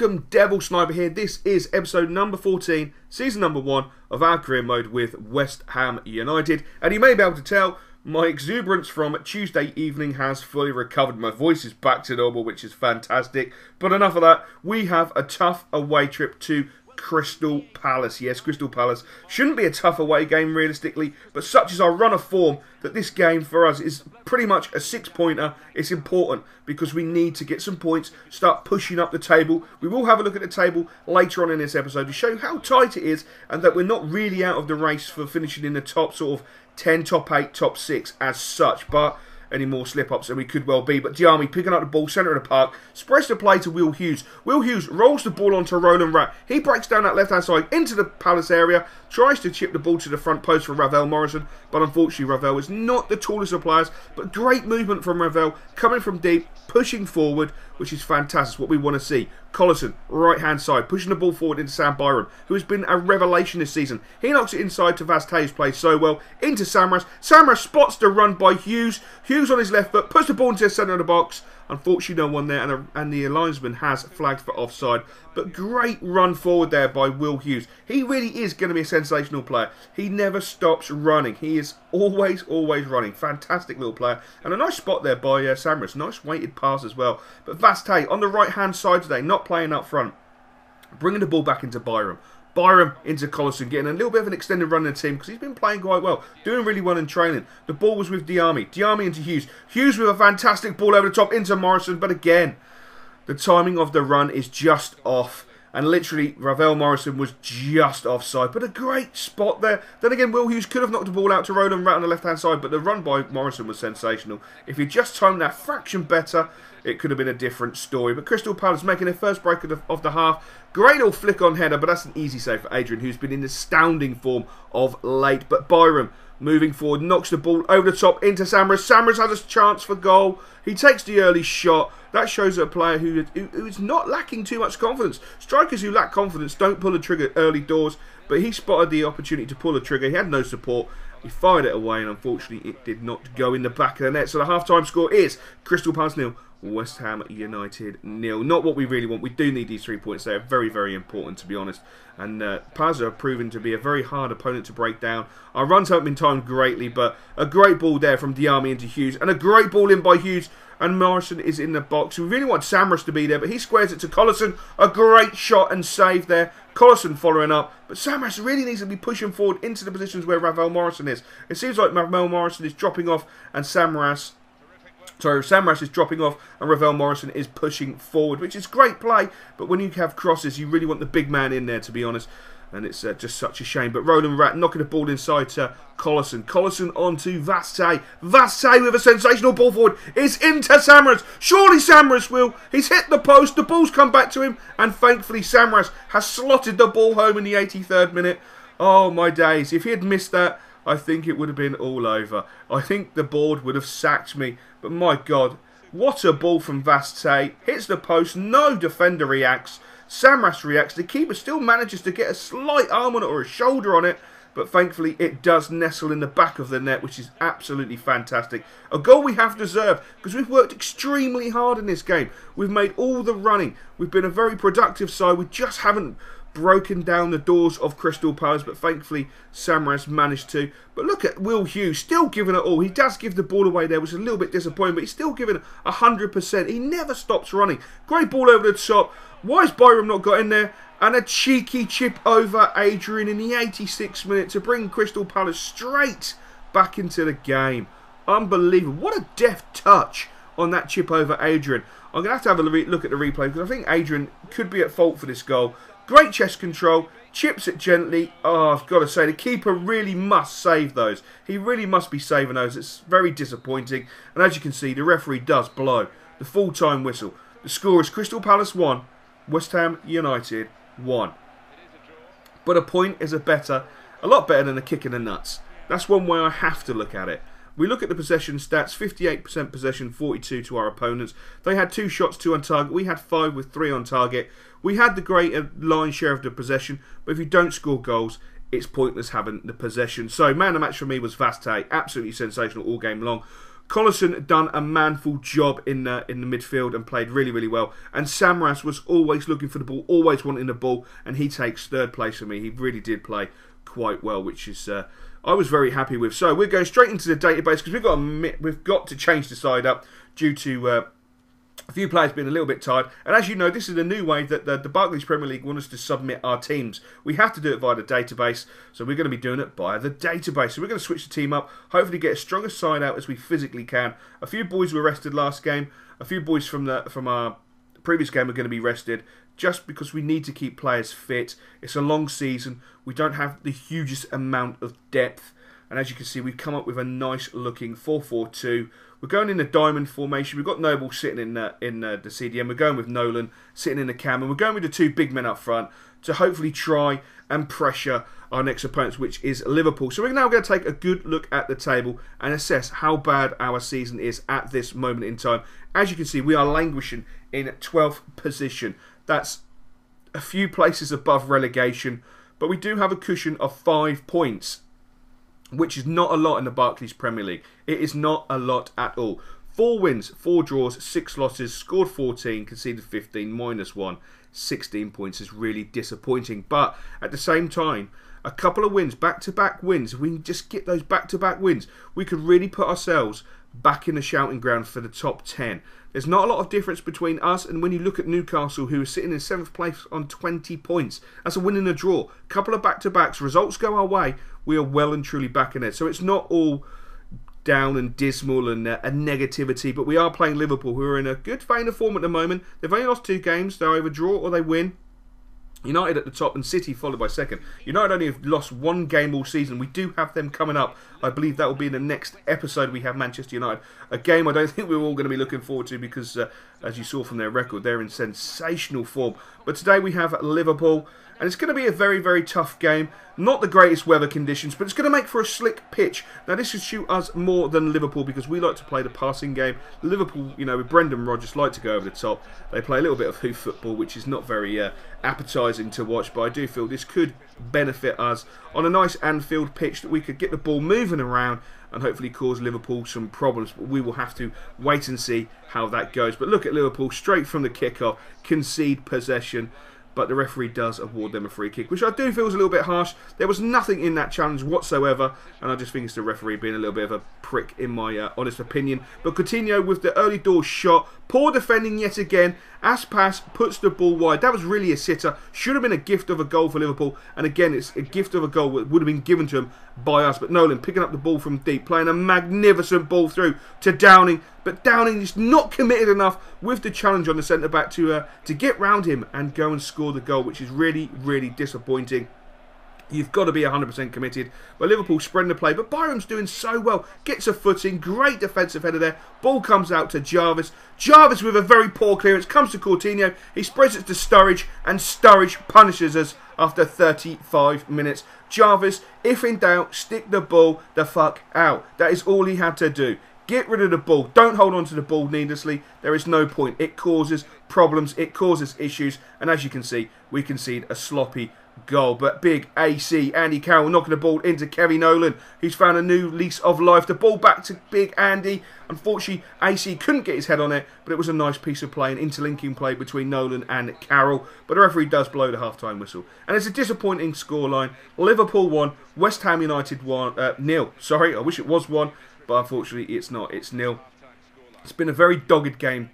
Welcome, Devil Sniper here. This is episode number 14, season number 1 of our career mode with West Ham United. And you may be able to tell, my exuberance from Tuesday evening has fully recovered. My voice is back to normal, which is fantastic. But enough of that. We have a tough away trip to Crystal Palace. Yes, Crystal Palace shouldn't be a tough away game realistically, but such is our run of form that this game for us is pretty much a 6-pointer. It's important because we need to get some points, start pushing up the table. We will have a look at the table later on in this episode to show how tight it is and that we're not really out of the race for finishing in the top sort of 10, top 8, top 6 as such, but any more slip-ups than we could well be. But Diarmi picking up the ball, centre of the park, spreads the play to Will Hughes. Will Hughes rolls the ball onto Roland Rat. He breaks down that left-hand side into the Palace area, tries to chip the ball to the front post for Ravel Morrison, but unfortunately Ravel is not the tallest of players, but great movement from Ravel, coming from deep, pushing forward, which is fantastic, what we want to see. Collison, right-hand side, pushing the ball forward into Sam Byram, who has been a revelation this season. He knocks it inside to Vastay, who's played so well, into Samras. Samras spots the run by Hughes. Hughes on his left foot, puts the ball into the centre of the box. Unfortunately, no one there, and the linesman has flagged for offside. But great run forward there by Will Hughes. He really is going to be a sensational player. He never stops running. He is always running. Fantastic little player. And a nice spot there by Samras. Nice weighted pass as well. But Vastay on the right-hand side today, not playing up front. Bringing the ball back into Byram. Byram into Collison, getting a little bit of an extended run in the team because he's been playing quite well, doing really well in training. The ball was with Diarmi. Diarmi into Hughes. Hughes with a fantastic ball over the top into Morrison, but again, the timing of the run is just off. And literally, Ravel Morrison was just offside. But a great spot there. Then again, Will Hughes could have knocked the ball out to Roland Rat on the left-hand side, but the run by Morrison was sensational. If he just timed that fraction better, it could have been a different story. But Crystal Palace making their first break of the half. Great little flick on header, but that's an easy save for Adrian, who's been in astounding form of late. But Byram, moving forward, knocks the ball over the top into Samras. Samras has a chance for goal. He takes the early shot. That shows a player who is not lacking too much confidence. Strikers who lack confidence don't pull the trigger early doors, but he spotted the opportunity to pull the trigger. He had no support. He fired it away, and unfortunately it did not go in the back of the net. So the half-time score is Crystal Palace 0, West Ham United 0. Not what we really want. We do need these 3 points. They are very important, to be honest. And Paz have proven to be a very hard opponent to break down. Our runs haven't been timed greatly, but a great ball there from Diarmi into Hughes. And a great ball in by Hughes. And Morrison is in the box. We really want Samras to be there, but he squares it to Collison. A great shot and save there. Collison following up. But Samras really needs to be pushing forward into the positions where Ravel Morrison is. It seems like Ravel Morrison is dropping off and Samras is dropping off and Ravel Morrison is pushing forward, which is great play. But when you have crosses, you really want the big man in there, to be honest. And it's just such a shame. But Roland Rat knocking the ball inside to Collison. Collison on to Vastay. Vastay with a sensational ball forward. It's into Samras. Surely Samras will. He's hit the post. The ball's come back to him. And thankfully Samras has slotted the ball home in the 83rd minute. Oh my days. If he had missed that, I think it would have been all over. I think the board would have sacked me. But my God, what a ball from Vastay. Hits the post. No defender reacts. Samras reacts. The keeper still manages to get a slight arm on it or a shoulder on it. But thankfully it does nestle in the back of the net, which is absolutely fantastic. A goal we have deserved because we've worked extremely hard in this game. We've made all the running. We've been a very productive side. We just haven't broken down the doors of Crystal Palace, but thankfully Samras managed to. But look at Will Hughes, still giving it all. He does give the ball away there, which is a little bit disappointing, but he's still giving 100%. He never stops running. Great ball over the top. Why has Byram not got in there? And a cheeky chip over Adrian in the 86th minute to bring Crystal Palace straight back into the game. Unbelievable. What a deft touch on that chip over Adrian. I'm going to have a look at the replay because I think Adrian could be at fault for this goal. Great chest control, chips it gently. Oh, I've got to say, the keeper really must save those. He really must be saving those. It's very disappointing. And as you can see, the referee does blow the full-time whistle. The score is Crystal Palace 1, West Ham United 1. But a point is a lot better than a kick in the nuts. That's one way I have to look at it. We look at the possession stats, 58% possession, 42 to our opponents. They had 2 shots, 2 on target. We had 5 with 3 on target. We had the greater line share of the possession, but if you don't score goals, it's pointless having the possession. So man of the match for me was Vastay. Absolutely sensational all game long. Collison done a manful job in the midfield and played really, really well. And Samras was always looking for the ball, always wanting the ball, and he takes third place for me. He really did play quite well, which is I was very happy with. So we're going straight into the database because we've got to change the side up due to a few players being a little bit tired. And as you know, this is a new way that the Barclays Premier League want us to submit our teams. We have to do it via the database, so we're going to be doing it via the database. So we're going to switch the team up, hopefully get as strong a side out as we physically can. A few boys were rested last game. A few boys from our previous game are going to be rested, just because we need to keep players fit. It's a long season. We don't have the hugest amount of depth. And as you can see, we've come up with a nice looking 4-4-2. We're going in a diamond formation. We've got Noble sitting in the CDM. We're going with Nolan sitting in the cam. And we're going with the two big men up front to hopefully try and pressure our next opponents, which is Liverpool. So we're now going to take a good look at the table and assess how bad our season is at this moment in time. As you can see, we are languishing in 12th position. That's a few places above relegation. But we do have a cushion of 5 points, which is not a lot in the Barclays Premier League. It is not a lot at all. 4 wins, 4 draws, 6 losses, scored 14, conceded 15, -1, 16 points is really disappointing. But at the same time, a couple of wins, back-to-back wins, if we can just get those back-to-back wins, we could really put ourselves back in the shouting ground for the top 10. There's not a lot of difference between us and when you look at Newcastle, who are sitting in 7th place on 20 points. That's a win and a draw. Couple of back-to-backs, results go our way, we are well and truly back in it. So it's not all down and dismal and a negativity, but we are playing Liverpool, who are in a good vein of form at the moment. They've only lost 2 games. They either draw or they win. United at the top and City followed by second. United only have lost 1 game all season. We do have them coming up. I believe that will be in the next episode. We have Manchester United. A game I don't think we're all going to be looking forward to because, as you saw from their record, they're in sensational form. But today we have Liverpool, and it's going to be a very, very tough game. Not the greatest weather conditions, but it's going to make for a slick pitch. Now, this should suit us more than Liverpool because we like to play the passing game. Liverpool, you know, with Brendan Rodgers, like to go over the top. They play a little bit of hoof football, which is not very appetising to watch, but I do feel this could benefit us on a nice Anfield pitch that we could get the ball moving around and hopefully cause Liverpool some problems. But we will have to wait and see how that goes. But look at Liverpool, straight from the kickoff, concede possession. But the referee does award them a free kick, which I do feel is a little bit harsh. There was nothing in that challenge whatsoever, and I just think it's the referee being a little bit of a prick in my honest opinion. But Coutinho with the early door shot, poor defending yet again. Aspas puts the ball wide. That was really a sitter. Should have been a gift of a goal for Liverpool, and again, it's a gift of a goal that would have been given to him by us. But Nolan picking up the ball from deep, playing a magnificent ball through to Downing. But Downing is not committed enough with the challenge on the centre-back to get round him and go and score the goal, which is really, really disappointing. You've got to be 100% committed. But Liverpool spreading the play. But Byram's doing so well. Gets a footing. Great defensive header there. Ball comes out to Jarvis. Jarvis with a very poor clearance. Comes to Coutinho. He spreads it to Sturridge. And Sturridge punishes us after 35 minutes. Jarvis, if in doubt, stick the ball the fuck out. That is all he had to do. Get rid of the ball. Don't hold on to the ball needlessly. There is no point. It causes problems. It causes issues. And as you can see, we concede a sloppy goal. But big AC, Andy Carroll knocking the ball into Kevin Nolan. He's found a new lease of life. The ball back to big Andy. Unfortunately, AC couldn't get his head on it. But it was a nice piece of play, an interlinking play between Nolan and Carroll. But the referee does blow the half-time whistle. And it's a disappointing scoreline. Liverpool 1, West Ham United 1, nil. Sorry, I wish it was 1. But unfortunately, it's not. It's nil. It's been a very dogged game.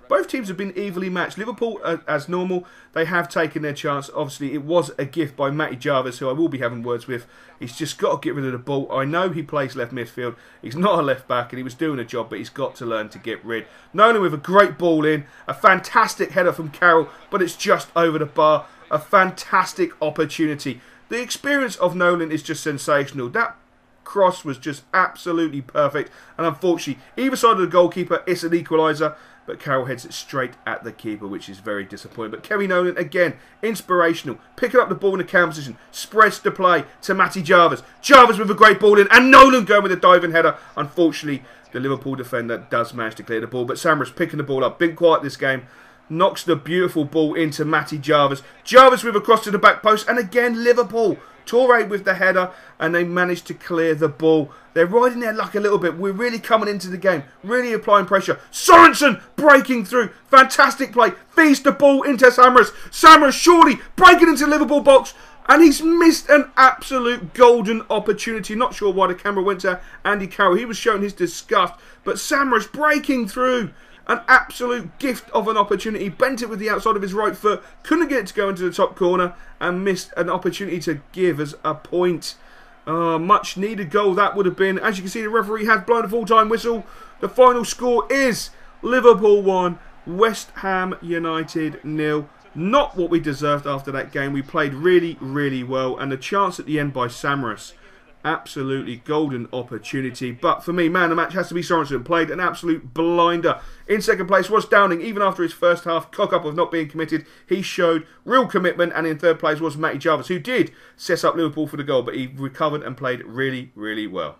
Both teams have been evenly matched. Liverpool, as normal, they have taken their chance. Obviously, it was a gift by Matty Jarvis, who I will be having words with. He's just got to get rid of the ball. I know he plays left midfield. He's not a left back, and he was doing a job, but he's got to learn to get rid. Nolan with a great ball in. A fantastic header from Carroll, but it's just over the bar. A fantastic opportunity. The experience of Nolan is just sensational. That cross was just absolutely perfect, and unfortunately either side of the goalkeeper, it's an equaliser, but Carroll heads it straight at the keeper, which is very disappointing. But Kevin Nolan again, inspirational, picking up the ball in the counter position, spreads the play to Matty Jarvis. Jarvis with a great ball in, and Nolan going with a diving header. Unfortunately, the Liverpool defender does manage to clear the ball, but Samras picking the ball up, been quiet this game. Knocks the beautiful ball into Matty Jarvis. Jarvis with a cross to the back post, and again Liverpool Toure with the header, and they managed to clear the ball. They're riding their luck a little bit. We're really coming into the game, really applying pressure. Sorensen breaking through. Fantastic play. Feeds the ball into Samaras. Samaras surely breaking into the Liverpool box. And he's missed an absolute golden opportunity. Not sure why the camera went to Andy Carroll. He was showing his disgust. But Samaras breaking through. An absolute gift of an opportunity. Bent it with the outside of his right foot. Couldn't get it to go into the top corner. And missed an opportunity to give us a point. Much needed goal that would have been. As you can see, the referee has blown a full-time whistle. The final score is Liverpool 1, West Ham United 0. Not what we deserved after that game. We played really, really well. And the chance at the end by Samaras. Absolutely golden opportunity. But for me, man of the match has to be Sorensen. Played an absolute blinder. In second place was Downing. Even after his first half cock-up of not being committed, he showed real commitment. And in third place was Matty Jarvis, who did set up Liverpool for the goal. But he recovered and played really, really well.